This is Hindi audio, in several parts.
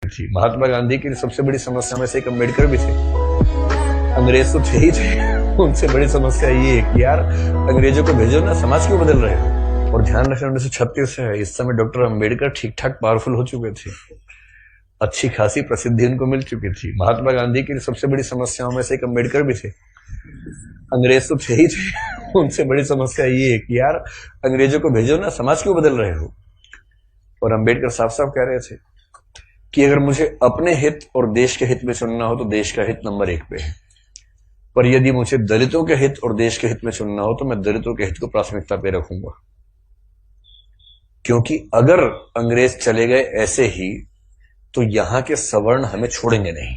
चुकी थी। महात्मा गांधी की सबसे बड़ी समस्या में से एक अम्बेडकर भी थे। अंग्रेज तो थे ही थे, उनसे बड़ी समस्या ये है कि यार अंग्रेजों को भेजो ना, समाज क्यों बदल रहे हो। और ध्यान रखना 1936 है, इस समय डॉक्टर अम्बेडकर ठीक ठाक पावरफुल हो चुके थे, अच्छी खासी प्रसिद्धि उनको मिल चुकी थी। महात्मा गांधी की सबसे बड़ी समस्याओं में से एक अम्बेडकर भी थे। अंग्रेज तो थे ही थे, उनसे बड़ी समस्या ये है कि यार अंग्रेजों को भेजो ना, समाज क्यों बदल रहे हो। और अम्बेडकर साफ साफ कह रहे थे कि अगर मुझे अपने हित और देश के हित में चुनना हो तो देश का हित नंबर 1 पे है, पर यदि मुझे दलितों के हित और देश के हित में चुनना हो तो मैं दलितों के हित को प्राथमिकता पे रखूंगा। क्योंकि अगर अंग्रेज चले गए ऐसे ही तो यहां के सवर्ण हमें छोड़ेंगे नहीं,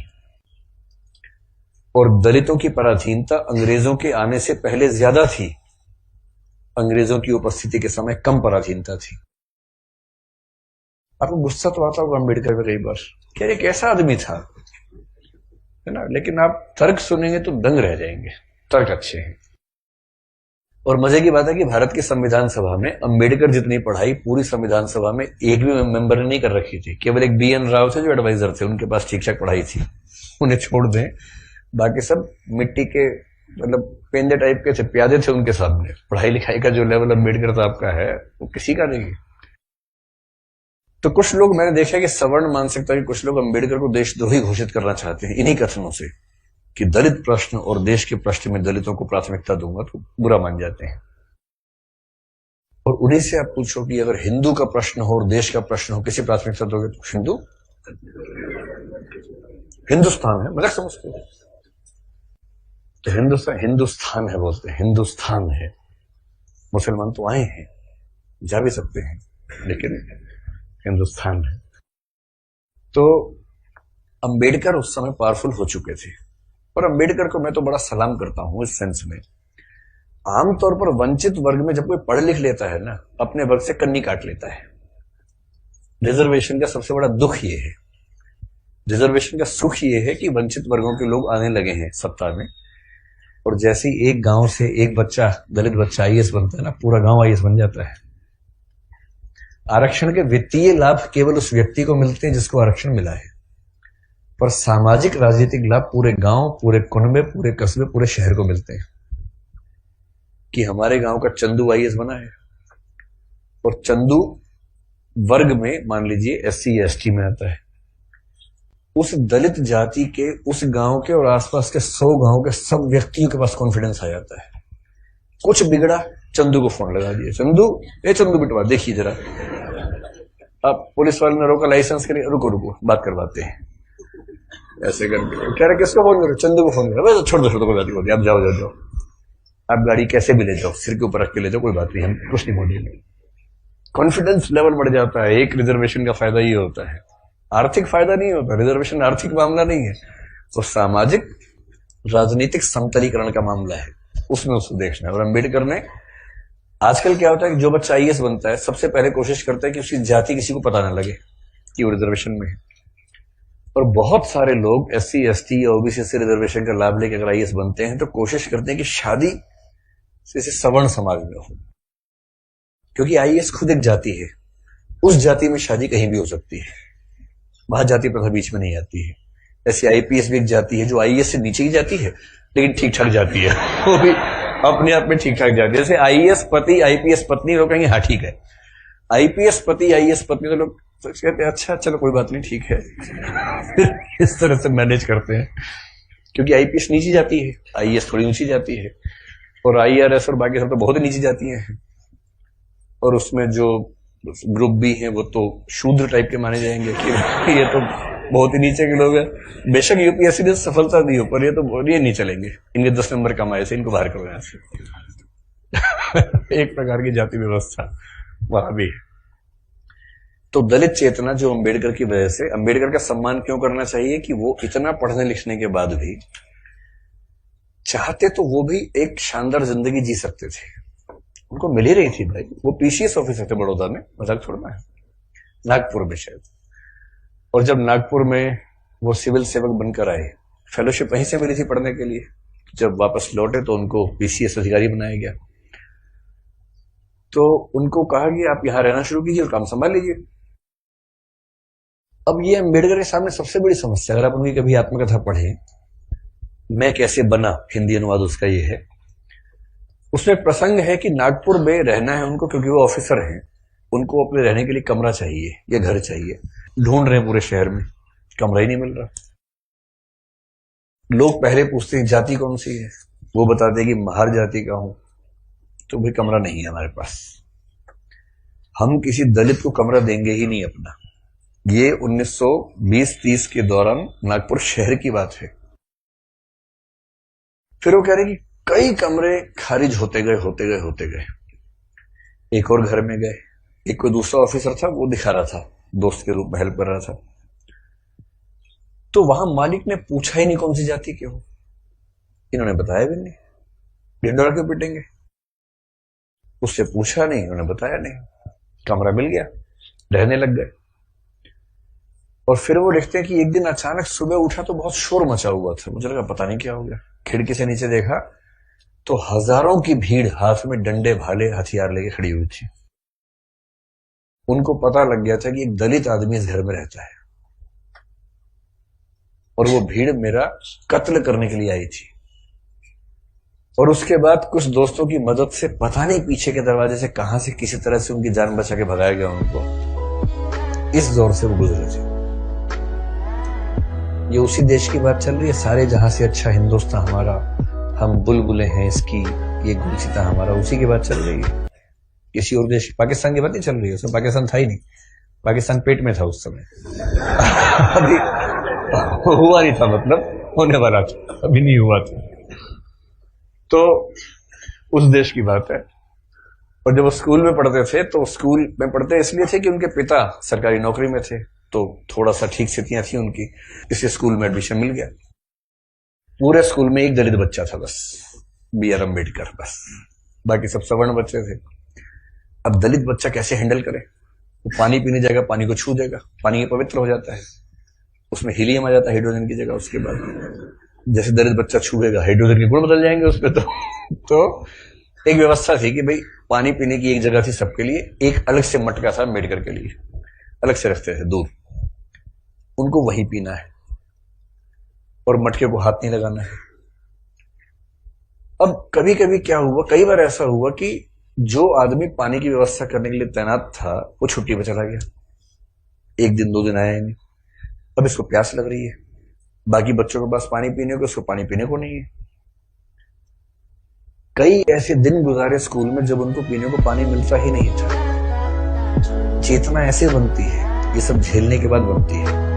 और दलितों की पराधीनता अंग्रेजों के आने से पहले ज्यादा थी, अंग्रेजों की उपस्थिति के समय कम पराधीनता थी। आपको गुस्सा तो आता होगा अम्बेडकर में कई बार, क्या ये कैसा आदमी था, है ना, लेकिन आप तर्क सुनेंगे तो दंग रह जाएंगे, तर्क अच्छे हैं। और मजे की बात है कि भारत की संविधान सभा में अम्बेडकर जितनी पढ़ाई पूरी संविधान सभा में एक भी मेंबर ने नहीं कर रखी थी। केवल एक BN राव थे जो एडवाइजर थे, उनके पास ठीक ठाक पढ़ाई थी, उन्हें छोड़ दें, बाकी सब मिट्टी के मतलब पेंदे टाइप के थे, प्यादे थे उनके सामने। पढ़ाई लिखाई का जो लेवल अम्बेडकर साहब का है वो किसी का नहीं है। तो कुछ लोग मैंने देखा कि सवर्ण मानसिकता के कुछ लोग अम्बेडकर को देशद्रोही घोषित करना चाहते हैं इन्हीं कथनों से कि दलित प्रश्न और देश के प्रश्न में दलितों को प्राथमिकता दूंगा तो बुरा मान जाते हैं। और उन्हीं से आप पूछो कि अगर हिंदू का प्रश्न हो और देश का प्रश्न हो, किसी प्राथमिकता दोगे तो हिंदू, हिंदुस्तान है, मजाक समझते हो तो हिंदुस्तान है बोलते हैं, हिंदुस्तान है। मुसलमान तो आए हैं, जा भी सकते हैं, लेकिन हिंदुस्तान है। तो अंबेडकर उस समय पावरफुल हो चुके थे, और अंबेडकर को मैं तो बड़ा सलाम करता हूं इस सेंस में। आमतौर पर वंचित वर्ग में जब कोई पढ़ लिख लेता है ना, अपने वर्ग से कन्नी काट लेता है। रिजर्वेशन का सबसे बड़ा दुख ये है, रिजर्वेशन का सुख ये है कि वंचित वर्गों के लोग आने लगे हैं सत्ता में, और जैसे ही एक गांव से एक बच्चा, दलित बच्चा IAS बनता है ना, पूरा गांव IAS बन जाता है। आरक्षण के वित्तीय लाभ केवल उस व्यक्ति को मिलते हैं जिसको आरक्षण मिला है, पर सामाजिक राजनीतिक लाभ पूरे गांव, पूरे कुनबे, पूरे कस्बे, पूरे शहर को मिलते हैं। कि हमारे गांव का चंदू IAS बना है, और चंदू वर्ग में मान लीजिए SC या ST में आता है, उस दलित जाति के उस गांव के और आसपास के 100 गांव के सब व्यक्तियों के पास कॉन्फिडेंस आ जाता है। कुछ बिगड़ा, चंदू को फोन लगा दिया, चंदू बिटवा देखिए जरा। अब पुलिस वाले ने रोका, लाइसेंस के लिए, रुको बात करवाते हैं, ऐसे करके कह रहे किसको फोन करो, चंदू को फोन करो। तो छोड़ दो कोई बात नहीं, आप जाओ, आप गाड़ी कैसे भी ले जाओ, सिर के ऊपर रख के ले जाओ, कोई बात नहीं, हम कुछ नहीं बोलेंगे। कॉन्फिडेंस लेवल बढ़ जाता है। एक रिजर्वेशन का फायदा ये होता है, आर्थिक फायदा नहीं होता, रिजर्वेशन आर्थिक मामला नहीं है, तो सामाजिक राजनीतिक समतलीकरण का मामला है, उसमें उसको देखना है। और अम्बेडकर ने, आजकल क्या होता है कि जो बच्चा IAS बनता है सबसे पहले कोशिश करता है कि उसकी जाति किसी को पता ना लगे कि वो रिजर्वेशन में है। और बहुत सारे लोग SC ST या OBC से रिजर्वेशन का लाभ लेकर अगर IAS बनते हैं तो कोशिश करते हैं कि शादी जैसे सवर्ण समाज में हो, क्योंकि IAS खुद एक जाति है, उस जाति में शादी कहीं भी हो सकती है, वहां जाति प्रथा बीच में नहीं आती है। ऐसे IPS भी एक जाति है जो IAS से नीचे ही जाती है, लेकिन ठीक ठाक जाती है, वो भी अपने आप में ठीक ठाक जाती है। जैसे IAS पति IPS पत्नी, लोग कहेंगे हाँ ठीक है, IPS पति IAS पत्नी, तो लोग कहते हैं अच्छा चलो कोई बात नहीं ठीक है इस तरह से मैनेज करते हैं, क्योंकि IPS नीची जाती है, IAS थोड़ी ऊंची जाती है, और IRS और बाकी सब तो बहुत ही नीची जाती हैं, और उसमें जो ग्रुप भी हैं वो तो शूद्र टाइप के माने जाएंगे कि ये तो बहुत ही नीचे के लोग हैं। बेशक UPSC ने सफलता दी हो, पर ये नहीं चलेंगे, इनके 10 नंबर कम आए थे, इनको बाहर करो यहाँ से एक प्रकार की जाति व्यवस्था वहां भी। तो दलित चेतना जो अम्बेडकर की वजह से, अम्बेडकर का सम्मान क्यों करना चाहिए कि वो इतना पढ़ने लिखने के बाद भी चाहते तो वो भी एक शानदार जिंदगी जी सकते थे, उनको मिल ही रही थी भाई। वो PCS ऑफिसर थे बड़ौदा में, मजाक छोड़ना है, नागपुर में शायद। और जब नागपुर में वो सिविल सेवक बनकर आए, फेलोशिप वहीं से मिली थी पढ़ने के लिए, जब वापस लौटे तो उनको PCS अधिकारी बनाया गया। तो उनको कहा कि आप यहां रहना शुरू कीजिए और काम संभाल लीजिए। अब ये अम्बेडकर के सामने सबसे बड़ी समस्या, अगर आप उनकी कभी आत्मकथा पढ़े, मैं कैसे बना, हिंदी अनुवाद उसका ये है, उसमें प्रसंग है कि नागपुर में रहना है उनको क्योंकि वो ऑफिसर हैं, उनको अपने रहने के लिए कमरा चाहिए या घर चाहिए, ढूंढ रहे हैं पूरे शहर में, कमरा ही नहीं मिल रहा। लोग पहले पूछते हैं जाति कौन सी है, वो बताते हैं कि महार जाति का हूं, तो भाई कमरा नहीं है हमारे पास, हम किसी दलित को कमरा देंगे ही नहीं अपना। ये 1920-30 के दौरान नागपुर शहर की बात है। फिर वो कह रहे कि कई कमरे खारिज होते गए। एक और घर में गए, एक कोई दूसरा ऑफिसर था, वो दिखा रहा था, दोस्त के रूप में हेल्प कर रहा था, तो वहां मालिक ने पूछा ही नहीं कौन सी जाति के हो, इन्होंने बताया भी नहीं, ढिंडोरा क्यों पिटेंगे, उससे पूछा नहीं, उन्होंने बताया नहीं, कमरा मिल गया, रहने लग गए। और फिर वो देखते हैं कि एक दिन अचानक सुबह उठा तो बहुत शोर मचा हुआ था, मुझे लगा पता नहीं क्या हो गया, खिड़की से नीचे देखा तो हजारों की भीड़ हाथ में डंडे भाले हथियार लेके खड़ी हुई थी। उनको पता लग गया था कि एक दलित आदमी इस घर में रहता है और वो भीड़ मेरा कत्ल करने के लिए आई थी। और उसके बाद कुछ दोस्तों की मदद से पता नहीं पीछे के दरवाजे से कहां से किसी तरह से उनकी जान बचा के भगाया गया उनको। इस दौर से वो गुजरे थे। ये उसी देश की बात चल रही है, सारे जहां से अच्छा हिंदुस्तान हमारा, हम बुलबुलें हैं इसकी, ये गुलसिता हमारा, उसी की बात चल रही है। किसी और देश, पाकिस्तान की बात नहीं चल रही है, उसमें पाकिस्तान था ही नहीं, पाकिस्तान पेट में था उस समय अभी हुआ नहीं था, मतलब होने वाला था, अभी नहीं हुआ था। तो उस देश की बात है। और जब वो स्कूल में पढ़ते थे तो स्कूल में पढ़ते इसलिए थे कि उनके पिता सरकारी नौकरी में थे, तो थोड़ा सा ठीक स्थितियां थी उनकी, इसलिए स्कूल में एडमिशन मिल गया। पूरे स्कूल में एक दलित बच्चा था बस, बी आर अम्बेडकर, बस, बाकी सब सवर्ण बच्चे थे। अब दलित बच्चा कैसे हैंडल करे, वो पानी पीने जाएगा, पानी को छू देगा, पानी पवित्र हो जाता है, उसमें हीलियम आ जाता है हाइड्रोजन की जगह। उसके बाद जैसे दलित बच्चा छुएगा, हाइड्रोजन के गुण बदल जाएंगे उसमें। तो एक व्यवस्था थी कि भाई पानी पीने की एक जगह थी सबके लिए, एक अलग से मटका था अम्बेडकर के लिए, अलग से रखते थे दूर, उनको वहीं पीना है और मटके को हाथ नहीं लगाना है। अब कभी कभी क्या हुआ, कई बार ऐसा हुआ कि जो आदमी पानी की व्यवस्था करने के लिए तैनात था वो छुट्टी पर चला गया, एक दिन 2 दिन आया नहीं। अब इसको प्यास लग रही है, बाकी बच्चों के पास पानी पीने को, उसको पानी पीने को नहीं है। कई ऐसे दिन गुजारे स्कूल में जब उनको पीने को पानी मिलता ही नहीं था। चेतना ऐसे बनती है, ये सब झेलने के बाद बनती है।